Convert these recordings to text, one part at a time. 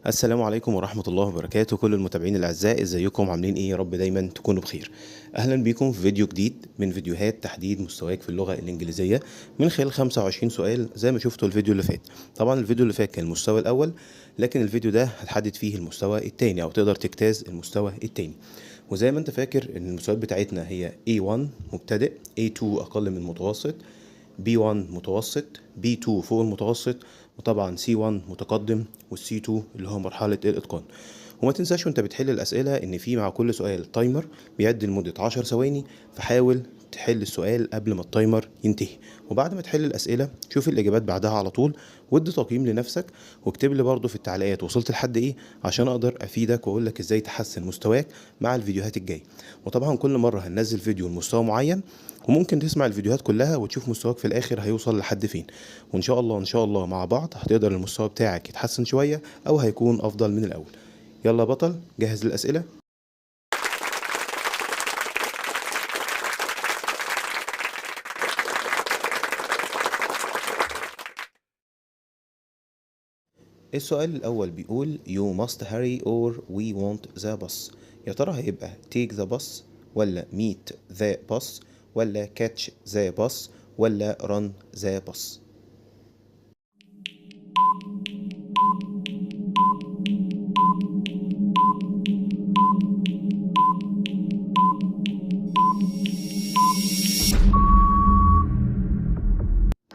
السلام عليكم ورحمة الله وبركاته. كل المتابعين الأعزاء، ازيكم؟ عاملين ايه؟ يا رب دايما تكونوا بخير. أهلا بيكم في فيديو جديد من فيديوهات تحديد مستواك في اللغة الإنجليزية من خلال 25 سؤال زي ما شفتوا الفيديو اللي فات. طبعا الفيديو اللي فات كان المستوى الأول، لكن الفيديو ده هتحدد فيه المستوى التاني أو تقدر تجتاز المستوى التاني. وزي ما انت فاكر ان المستويات بتاعتنا هي A1 مبتدئ، A2 أقل من المتوسط، B1 متوسط، B2 فوق المتوسط، وطبعا C1 متقدم، والC2 اللي هو مرحلة الإتقان. وما تنساش وانت بتحل الأسئلة ان في مع كل سؤال تايمر بيعد لمدة 10 ثواني، فحاول تحل السؤال قبل ما التايمر ينتهي. وبعد ما تحل الأسئلة شوف الإجابات بعدها على طول، وادي تقييم لنفسك، واكتب لي برضه في التعليقات وصلت لحد ايه عشان اقدر افيدك واقول لك ازاي تحسن مستواك مع الفيديوهات الجاية. وطبعا كل مرة هننزل فيديو لمستوى معين، وممكن تسمع الفيديوهات كلها وتشوف مستواك في الاخر هيوصل لحد فين. وان شاء الله ان شاء الله مع بعض هتقدر المستوى بتاعك يتحسن شوية او هيكون افضل من الاول. يلا يا بطل، جهز للاسئلة. السؤال الاول بيقول you must hurry or we want the bus. يا ترى هيبقى take the bus ولا meet the bus ولا catch the bus ولا run the bus؟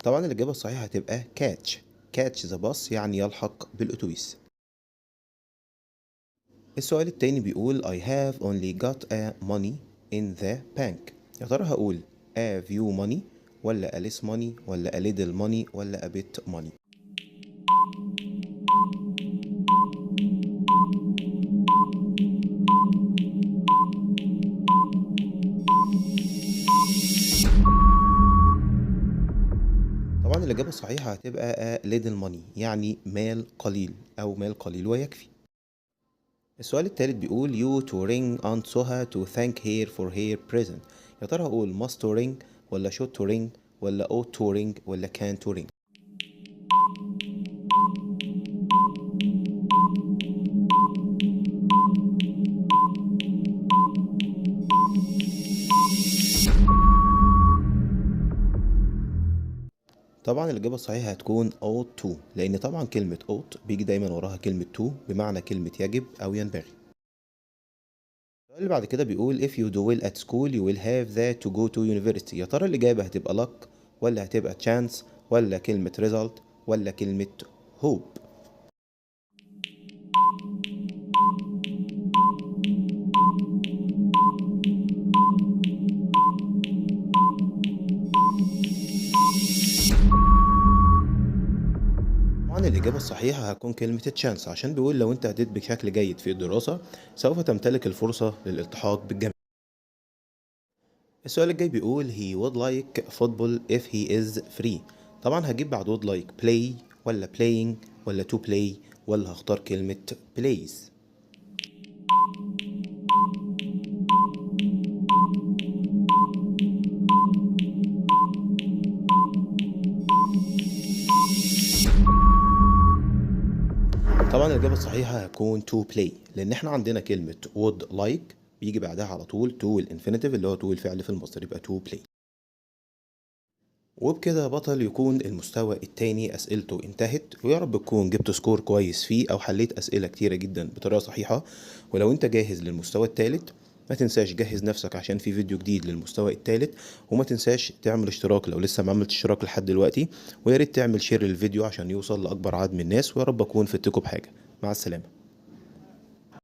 طبعا الإجابة الصحيحة هتبقى catch the bus، يعني يلحق بالأتوبيس. السؤال التاني بيقول I have only got a money in the bank. يا ترى هقول a few money ولا a less money ولا a little money ولا a bit money؟ طبعا الإجابة الصحيحة هتبقى a little money، يعني مال قليل أو مال قليل ويكفي. السؤال التالت بيقول you to ring Aunt Soha to thank her for her present. يا ترى هقول must to ring ولا should to ring ولا ought to ring ولا can to ring؟ طبعا الإجابة الصحيحة هتكون ought to، لأن طبعا كلمة ought بيجي دايما وراها كلمة to بمعنى كلمة يجب أو ينبغي. السؤال اللي بعد كده بيقول if you do well at school you will have that to go to university. يا ترى الإجابة هتبقى luck ولا هتبقى chance ولا كلمة result ولا كلمة hope؟ طبعا الإجابة الصحيحة هتكون كلمة chance، عشان بيقول لو أنت أديت بشكل جيد في الدراسة سوف تمتلك الفرصة للالتحاق بالجامعة. السؤال الجاي بيقول he would like football if he is free. طبعا هجيب بعد would like play ولا playing ولا to play ولا هختار كلمة plays؟ طبعا الإجابة الصحيحة هتكون to play، لأن احنا عندنا كلمة would like بيجي بعدها على طول to الانفينيتيف اللي هو to الفعل في المصدر، يبقى to play. وبكده يا بطل يكون المستوى التاني أسئلته انتهت، ويا رب تكون جبت سكور كويس فيه أو حليت أسئلة كتيرة جدا بطريقة صحيحة. ولو أنت جاهز للمستوى التالت ما تنساش جهز نفسك عشان في فيديو جديد للمستوى التالت. وما تنساش تعمل اشتراك لو لسه ما عملتش اشتراك لحد دلوقتي، ويا ريت تعمل شير للفيديو عشان يوصل لأكبر عدد من الناس. ويا رب أكون فدتكم بحاجة. مع السلامة.